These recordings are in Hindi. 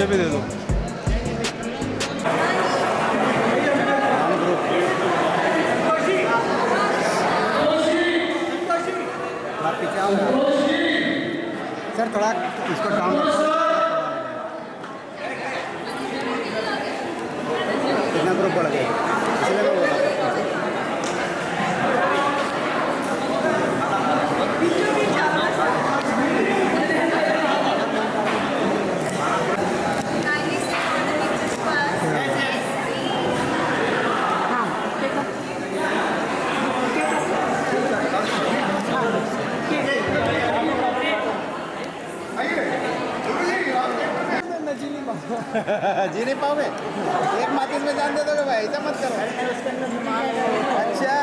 मुझे भी दे दो। सर थोड़ा इसको डाउन रखो। कितना ग्रुप बढ़ गया इसलिए मैं बोल रहा था। जी नहीं पाओगे, एक माचिस में जान दे दोगे भाई, ऐसा मत करो। अच्छा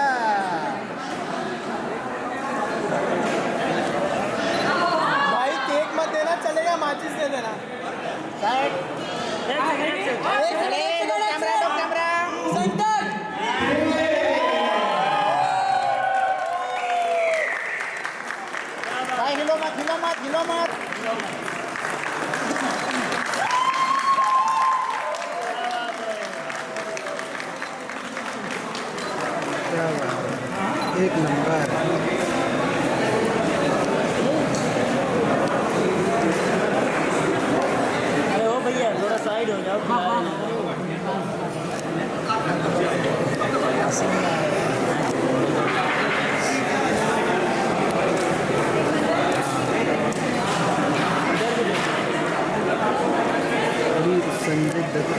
भाई केक मत देना, चलेगा माचिस दे देना। भाई हिलो मत, हिलो मत, हिलो मत। क्या बात है, एक नंबर। अरे ओ भैया थोड़ा साइड हो जाओ। अभी Sanjay Dutt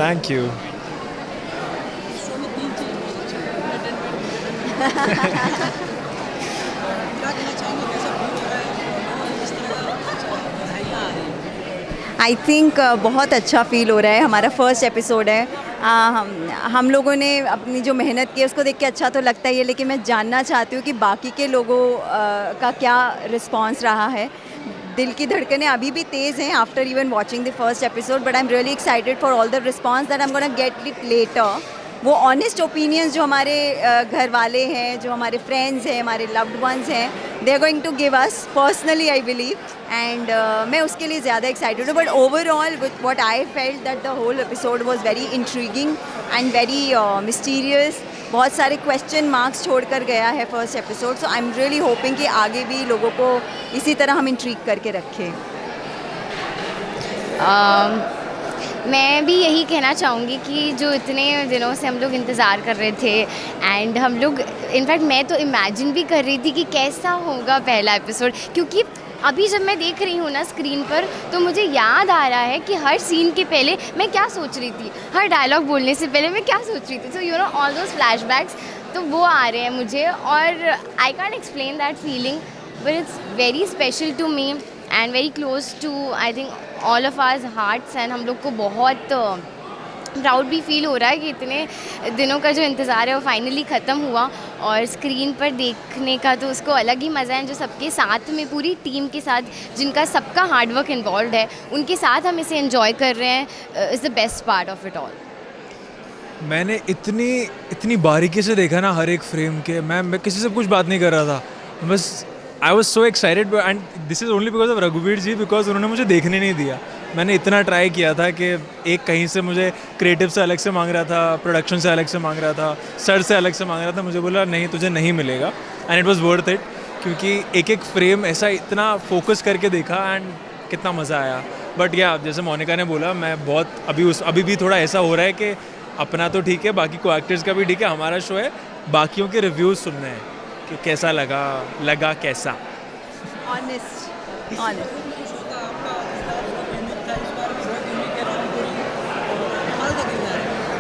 thank you. I think बहुत अच्छा फील हो रहा है। हमारा फर्स्ट एपिसोड है। हम लोगों ने अपनी जो मेहनत की है उसको देख के अच्छा तो लगता ही है, लेकिन मैं जानना चाहती हूँ कि बाकी के लोगों का क्या रिस्पांस रहा है। दिल की धड़कनें अभी भी तेज़ हैं after even watching the first episode, but I am really excited for all the response that I am gonna get it later. वो ऑनेस्ट ओपिनियंस जो हमारे घर वाले हैं, जो हमारे फ्रेंड्स हैं, हमारे लव्ड वंस हैं, they are going to give us personally I believe, and मैं उसके लिए ज़्यादा एक्साइटेड हूँ। But overall what I felt that the whole episode was very intriguing and very mysterious. बहुत सारे क्वेश्चन मार्क्स छोड़ कर गया है first episode, so I am really hoping कि आगे भी लोगों को इसी तरह हम इंट्रीग करके रखें। मैं भी यही कहना चाहूँगी कि जो इतने दिनों से हम लोग इंतज़ार कर रहे थे, एंड हम लोग इनफैक्ट मैं तो इमेजिन भी कर रही थी कि कैसा होगा पहला एपिसोड, क्योंकि अभी जब मैं देख रही हूँ ना स्क्रीन पर तो मुझे याद आ रहा है कि हर सीन के पहले मैं क्या सोच रही थी, हर डायलॉग बोलने से पहले मैं क्या सोच रही थी। So you know all those flashbacks तो वो आ रहे हैं मुझे, और I can't explain that feeling, but it's very special to me and very close to I think all of ours hearts. And हम लोग को बहुत प्राउड भी फील हो रहा है कि इतने दिनों का जो इंतज़ार है वो फाइनली ख़त्म हुआ, और स्क्रीन पर देखने का तो उसको अलग ही मज़ा है। जो सबके साथ में पूरी टीम के साथ जिनका सबका हार्डवर्क इन्वॉल्व है उनके साथ हम इसे एंजॉय कर रहे हैं is the best part of it all. मैंने इतनी बारीकी से देखा ना हर एक फ्रेम के, मैं किसी से कुछ बात नहीं कर रहा था, बस I was so excited, and this is only because of रघुवीर जी, बिकॉज उन्होंने मुझे देखने नहीं दिया। मैंने इतना ट्राई किया था कि एक कहीं से मुझे क्रिएटिव से अलग से मांग रहा था, प्रोडक्शन से अलग से मांग रहा था, सर से अलग से मांग रहा था, मुझे बोला नहीं तुझे नहीं मिलेगा, and it was worth it. क्योंकि एक एक फ्रेम ऐसा इतना फोकस करके देखा एंड कितना मज़ा आया. बट या जैसे मोनिका ने बोला, मैं बहुत अभी भी थोड़ा ऐसा हो रहा है कि अपना तो ठीक है, बाकी को एक्टर्स का भी ठीक है, हमारा शो है, बाकियों के रिव्यूज़ सुनने हैं कि कैसा लगा कैसा. ऑनेस्ट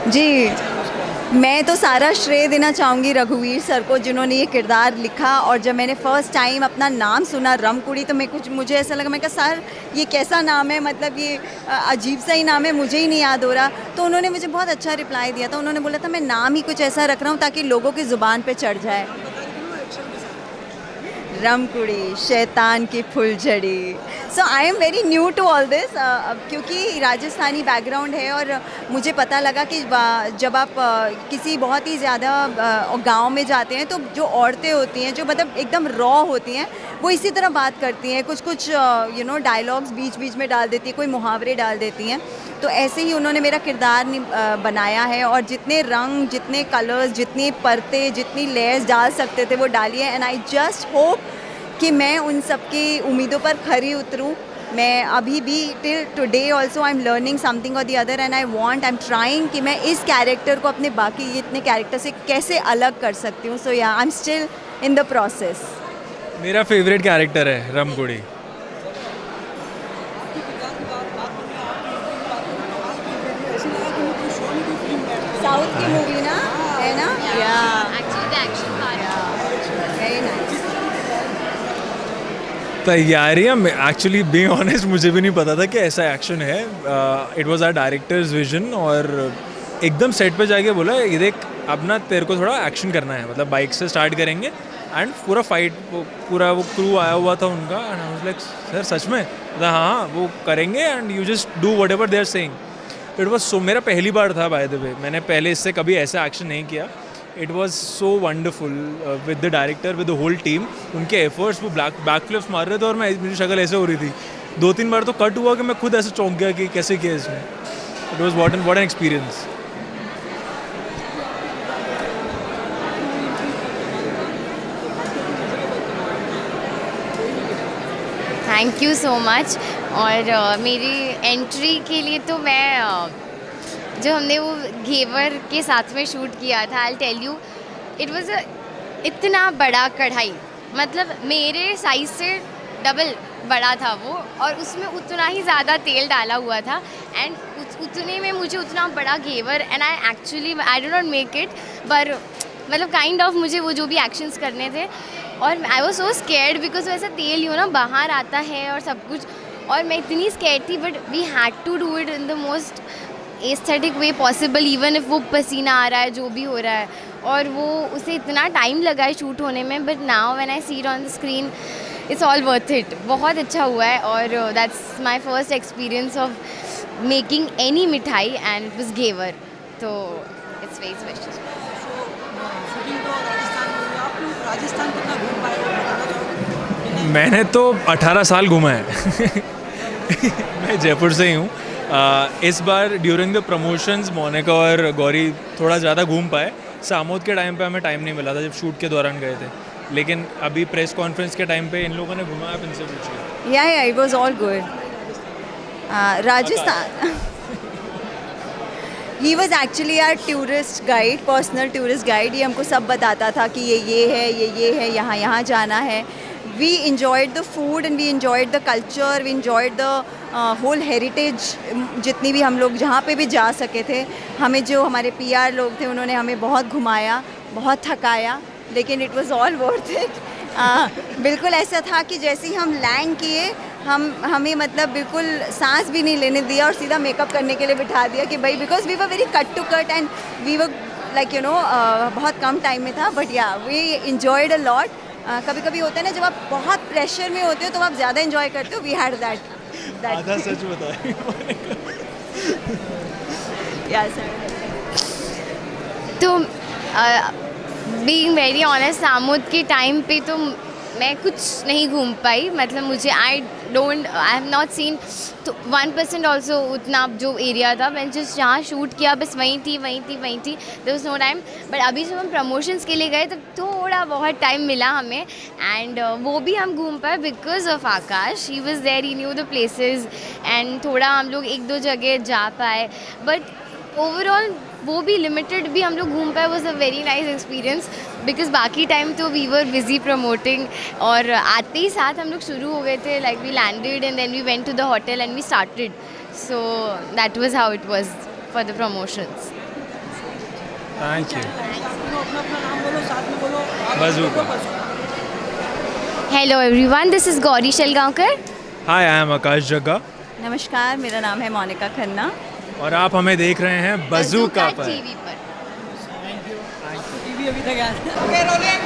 जी, मैं तो सारा श्रेय देना चाहूँगी रघुवीर सर को, जिन्होंने ये किरदार लिखा. और जब मैंने फ़र्स्ट टाइम अपना नाम सुना रमकुड़ी, तो मुझे ऐसा लगा, मैं कहा सर ये कैसा नाम है, मतलब ये अजीब सा ही नाम है, मुझे ही नहीं याद हो रहा. तो उन्होंने मुझे बहुत अच्छा रिप्लाई दिया था. उन्होंने बोला था मैं नाम ही कुछ ऐसा रख रहा हूँ ताकि लोगों की ज़ुबान पे चढ़ जाए. रमकुड़ी शैतान की फुलझड़ी. So I am very new to all this, क्योंकि राजस्थानी बैकग्राउंड है और मुझे पता लगा कि जब आप किसी बहुत ही ज़्यादा गांव में जाते हैं तो जो औरतें होती हैं, जो मतलब एकदम रॉ होती हैं, वो इसी तरह बात करती हैं. कुछ डायलॉग्स बीच बीच में डाल देती हैं, कोई मुहावरे डाल देती हैं. तो ऐसे ही उन्होंने मेरा किरदार बनाया है और जितने रंग, जितने कलर्स, जितनी परतें, जितनी लेयर्स डाल सकते थे वो डाली है. एंड आई जस्ट होप कि मैं उन सब की उम्मीदों पर खरी उतरूँ. मैं अभी भी till today also I am learning something और the other, and I am trying कि मैं इस कैरेक्टर को अपने बाकी इतने कैरेक्टर से कैसे अलग कर सकती हूँ. So yeah I am still in the process. मेरा फेवरेट कैरेक्टर है रमकुड़ी. साउथ की मूवी ना है ना. Yeah actually the action part. Very nice. तैयारियाँ एक्चुअली बीइंग ऑनेस्ट मुझे भी नहीं पता था कि ऐसा एक्शन है. It was our director's vision और एकदम सेट पे जाके बोला ये देख अब ना तेरे को थोड़ा एक्शन करना है, मतलब बाइक से स्टार्ट करेंगे एंड पूरा फाइट, पूरा वो क्रू आया हुआ था उनका. And I was like sir सच में? हाँ वो करेंगे and you just do whatever they are saying. It was so, मेरा पहली बार था बाय द वे, मैंने पहले इससे कभी ऐसा एक्शन नहीं किया. It was so wonderful with the director, with the whole team. उनके एफर्ट्स, वो बैक फ्लिप्स मार रहे थे और मेरी शक्ल ऐसे हो रही थी. 2-3 बार तो कट हुआ कि मैं खुद ऐसे चौंक गया कि कैसे किया इसमें. It was what an experience. Thank you so much. और मेरी एंट्री के लिए तो मैं जो हमने वो घेवर के साथ में शूट किया था, I tell you it was इतना बड़ा कढ़ाई, मतलब मेरे साइज से डबल बड़ा था वो, और उसमें उतना ही ज़्यादा तेल डाला हुआ था. एंड उतने में मुझे उतना बड़ा ghevar, and I do not make it, पर मतलब काइंड ऑफ मुझे वो जो भी एक्शंस करने थे, और I was so scared because वैसा तेल ना बाहर आता है और सब कुछ, और मैं इतनी स्कैर्ड थी. But we had to do it in the most aesthetic way possible, even if वो पसीना आ रहा है, जो भी हो रहा है, और वो उसे इतना टाइम लगा है शूट होने में. But now when I see it on the screen it's all worth it. बहुत अच्छा हुआ है. और that's my first experience of making any मिठाई एंड इट वाज घेवर, तो इट्स वेरी स्पेशल. मैंने तो 18 साल घूमा है. मैं जयपुर से ही हूँ. इस बार ड्यूरिंग द प्रमोशंस मोनिका और गौरी थोड़ा ज़्यादा घूम पाए. सामोद के टाइम पे हमें टाइम नहीं मिला था जब शूट के दौरान गए थे, लेकिन अभी प्रेस कॉन्फ्रेंस के टाइम पे इन लोगों ने घुमाया. आप इनसे पूछिए. Yeah it was all good. Rajasthan he was actually our tourist guide, personal tourist guide. ये हमको सब बताता था कि ये है, ये है, यहाँ जाना है. We enjoyed the food and we enjoyed the culture, we enjoyed the whole heritage. जितनी भी हम लोग जहाँ पे भी जा सके थे, हमें जो हमारे PR लोग थे उन्होंने हमें बहुत घुमाया, बहुत थकाया, लेकिन it was all worth it. बिल्कुल ऐसा था कि जैसे ही हम लैंड किए हमें मतलब बिल्कुल सांस भी नहीं लेने दिया और सीधा मेकअप करने के लिए बिठा दिया कि भाई, because we were very cut to cut and we were like बहुत कम टाइम में था. बट या वी इंजॉयड अ लॉट. कभी कभी होता है ना जब आप बहुत प्रेशर में होते हो तो आप ज़्यादा इंजॉय करते हो. वी हैड दैट आधा सच बताया. या सर. तो बीइंग वेरी ऑनेस्ट, सामुद के टाइम पे तो मैं कुछ नहीं घूम पाई. मतलब मुझे I don't I have not seen तो 1% ऑल्सो उतना जो एरिया था, मैंने जिस जहाँ शूट किया बस वहीं थी there was no time. But अभी जब हम प्रमोशंस के लिए गए तब थोड़ा बहुत टाइम मिला हमें, एंड वो भी हम घूम पाए because of Akash. He was there, he knew the places, and थोड़ा हम लोग 1-2 जगह जा पाए, बट ओवरऑल वो भी लिमिटेड भी हम लोग घूम पाए। Was a very nice experience because बाकी टाइम तो वी वर बिजी प्रमोटिंग, और आते ही साथ हम लोग शुरू हो गए थे, like we landed and then we went to the hotel and we started, so that was how it was for the promotions. Thank you. अपना अपना नाम बोलो, साथ में बोलो। Bazooka. Hello everyone, this is Gauri Shelgaonkar. Hi, I am Akash Jagga नमस्कार, मेरा नाम है मोनिका खन्ना। और आप हमें देख रहे हैं बज़ूका पर। टीवी पर। टीवी अभी तक यार। Okay, rolling.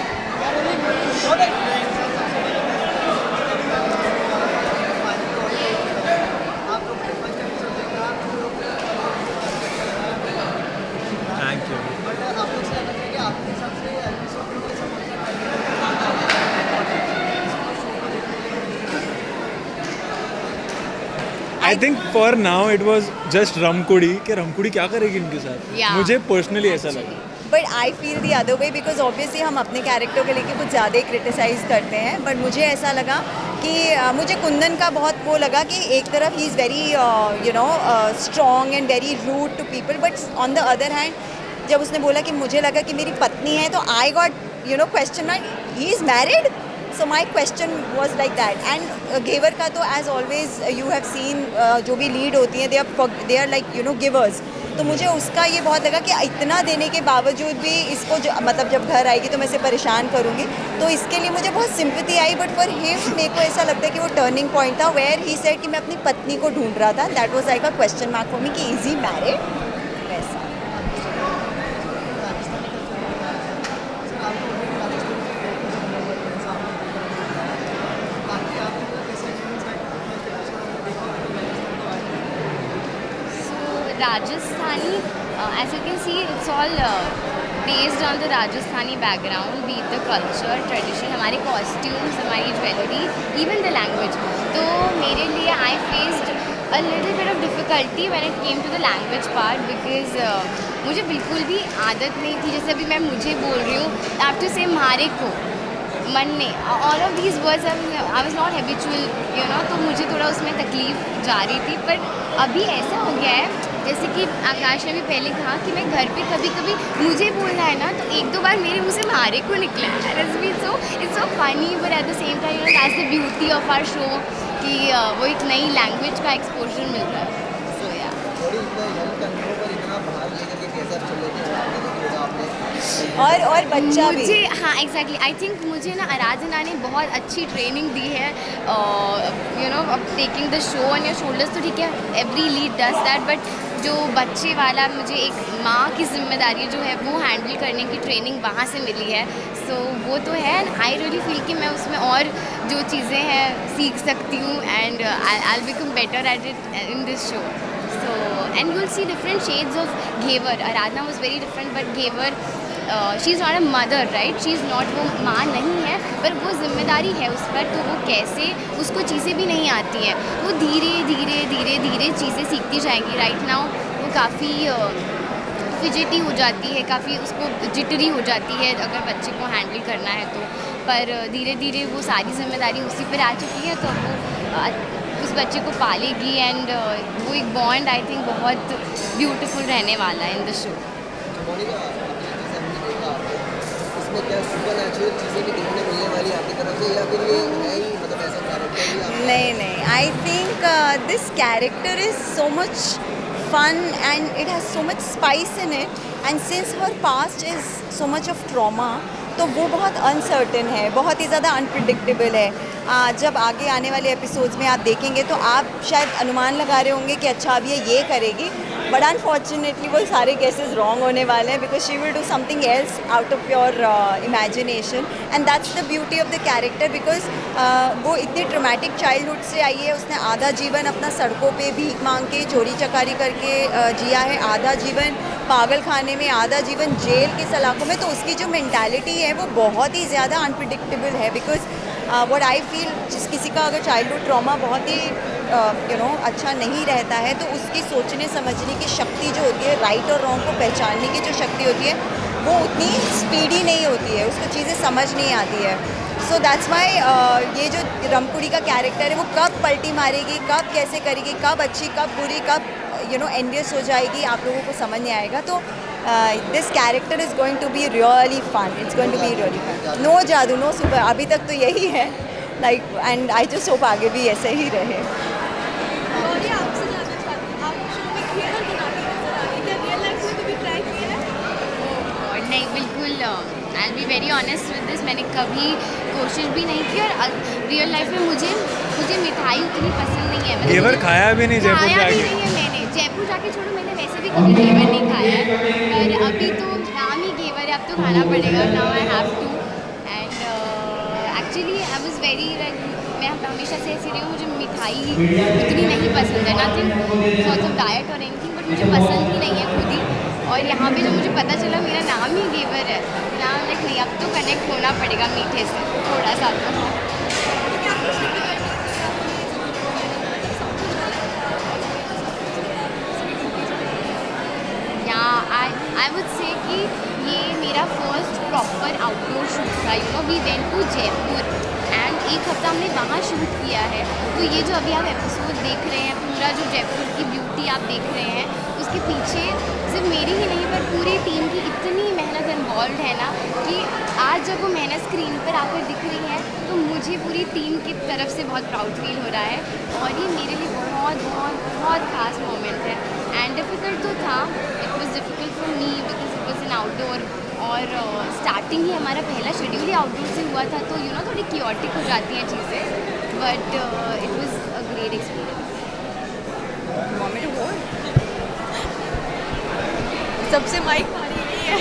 Thank you. I think for now it was just रमकुड़ी कि रमकुड़ी क्या करेगी इनके साथ। Yeah. मुझे पर्सनली ऐसा लगा। But I feel the other way because obviously हम अपने कैरेक्टर को लेके कुछ ज़्यादा ही क्रिटिसाइज़ करते हैं, बट मुझे ऐसा लगा कि मुझे कुंदन का बहुत वो लगा कि एक तरफ he is very strong and very rude to people, but on the other hand जब उसने बोला कि मुझे लगा कि मेरी पत्नी है, तो I got question mark, he is married. So my question was like that. And ghevar का तो as always you have seen, जो भी लीड होती हैं दे आर लाइक गिवर्स, तो मुझे उसका ये बहुत लगा कि इतना देने के बावजूद भी इसको मतलब जब घर आएगी तो मैं इसे परेशान करूँगी, तो इसके लिए मुझे बहुत sympathy I. But for him मेरे को ऐसा लगता है कि वो टर्निंग पॉइंट था वेयर ही सेड कि मैं अपनी पत्नी को ढूंढ रहा था। That was like a question mark for me कि इज ही मैरिड, वैसा। Rajasthani, as you can see, it's all based on the Rajasthani background, be it the culture, tradition, हमारे costumes, हमारी jewelry, even the language. तो मेरे लिए I faced a little bit of difficulty when it came to the language part because मुझे बिल्कुल भी आदत नहीं थी, जैसे अभी मैं मुझे बोल रही हूँ, I have to say हमारे को मन ने, all of these words I was not habitual, तो मुझे थोड़ा उसमें तकलीफ जा रही थी। पर अभी ऐसा हो गया है, जैसे कि आकाश ने भी पहले कहा कि मैं घर पे कभी कभी मुझे बोलना है ना, तो 1-2 बार मेरे मुँह से मारे को निकला है। It's so funny, but at the same time that's the beauty of our show कि वो एक नई लैंग्वेज का एक्सपोजर मिल रहा है। सो या और बच्चा भी। मुझे, हाँ एग्जैक्टली, आई थिंक मुझे ना आराधना ने बहुत अच्छी ट्रेनिंग दी है, अब taking the show on your shoulders, तो ठीक है every lead does that, but जो बच्चे वाला मुझे एक माँ की जिम्मेदारी जो है वो हैंडल करने की ट्रेनिंग वहाँ से मिली है। सो वो तो है, एंड आई रियली फील कि मैं उसमें और जो चीज़ें हैं सीख सकती हूँ, and I will become better at it in this show. So, and you'll see different shades of Ghevar. Aradhana was very different, but Ghevar, she's not a mother, right? She's not, वो माँ नहीं है, पर वो जिम्मेदारी है उस पर, तो वो कैसे, उसको चीज़ें भी नहीं आती हैं, वो धीरे धीरे चीज़ें सीखती जाएंगी। राइट नाउ वो काफ़ी फिजिटी हो जाती है, काफ़ी उसको जिटरी हो जाती है अगर बच्चे को हैंडल करना है तो, पर धीरे धीरे वो सारी जिम्मेदारी उसी पर आ चुकी है, तो वो उस बच्चे को पालेगी, एंड वो एक बॉन्ड आई थिंक बहुत ब्यूटीफुल रहने वाला है इन द शो। इसमें क्या सुपरनैचुरल चीज़ें भी देखने मिलने वाली आपकी तरफ से, या फिर ये है ही मतलब ऐसा कैरेक्टर? नहीं, I think this character is so much fun and it has so much spice in it, and since her past is so much of trauma, तो वो बहुत अनसर्टेन है, बहुत ही ज़्यादा अनप्रिडिक्टेबल है। जब आगे आने वाले एपिसोड्स में आप देखेंगे तो आप शायद अनुमान लगा रहे होंगे कि अच्छा अब ये करेगी, बट अनफॉर्चुनेटली वो सारे केसेस रॉन्ग होने वाले हैं because she will do something else out of your imagination, and that's the beauty of the character because वो इतनी ट्रोमेटिक चाइल्डहुड से आई है, उसने आधा जीवन अपना सड़कों पे भीख मांग के चोरी चकारी करके जिया है, आधा जीवन पागल खाने में, आधा जीवन जेल के सलाखों में, तो उसकी जो मेंटालिटी है वो बहुत ही ज़्यादा अनप्रिडिक्टेबल है बिकॉज व्हाट आई फील, जिस किसी का अगर चाइल्डहुड ट्रॉमा बहुत ही अच्छा नहीं रहता है तो उसकी सोचने समझने की शक्ति जो होती है, राइट और रॉन्ग को पहचानने की जो शक्ति होती है वो उतनी स्पीडी नहीं होती है, उसको चीज़ें समझ नहीं आती है. सो दैट्स वाई ये जो रमकुड़ी का कैरेक्टर है वो कब पलटी मारेगी, कब कैसे करेगी, कब अच्छी कब बुरी, कब एनवियस हो जाएगी, आप लोगों को समझ नहीं आएगा. तो this character is going to be really fun, it's going to be really fun. No जादू नो सुपर, अभी तक तो यही है like, and I just hope आगे भी ऐसे ही रहे. और ये आपसे जानना चाहती हूँ, आप शो में थिएटर बनाती नजर आ रही है, क्या रियल लाइफ में कभी ट्राई किया है? और नहीं, बिल्कुल I be very honest with this, मैंने कभी कोशिश भी नहीं की. और रियल लाइफ में मुझे मिठाई उतनी पसंद नहीं है. घेवर खाया भी नहीं जयपुर खाया भी जाके. नहीं है मैंने. जयपुर जाके छोड़ो, मैंने वैसे भी कभी घेवर नहीं खाया है. पर अभी तो नाम ही घेवर है, अब तो खाना पड़ेगा. Now I have to. And actually I was very मैं हमेशा से ऐसी रही हूँ, मुझे मिठाई उतनी नहीं पसंद है. नथिंग सॉर्ट ऑफ डाइट और एनीथिंग, बट मुझे पसंद ही नहीं है खुद ही. और यहाँ पे जब मुझे पता चला मेरा नाम ही घेवर है, नाम लाइक नहीं, अब तो कनेक्ट होना पड़ेगा मीठे से थोड़ा सा. या आई वुड से कि ये मेरा फर्स्ट प्रॉपर आउटडोर शूट था. We went to Jaipur and एक हफ्ता हमने वहाँ शूट किया है. तो ये जो अभी आप एपिसोड देख रहे हैं, पूरा जो जयपुर की ब्यूटी आप देख रहे हैं, उसके पीछे सिर्फ मेरी ही नहीं पर पूरी टीम की इतनी मेहनत इन्वॉल्व है ना, कि आज जब वो मेहनत स्क्रीन पर आकर दिख रही है तो मुझे पूरी टीम की तरफ से बहुत प्राउड फील हो रहा है. और ये मेरे लिए बहुत बहुत बहुत खास मोमेंट है. एंड डिफ़िकल्ट तो था, it was difficult for me because it was in outdoor. और स्टार्टिंग ही हमारा पहला शेड्यूल ही आउटडोर से हुआ था, तो थोड़ी क्योटिक हो जाती हैं चीज़ें. But it was a great experience. सबसे माइक मारी यही है.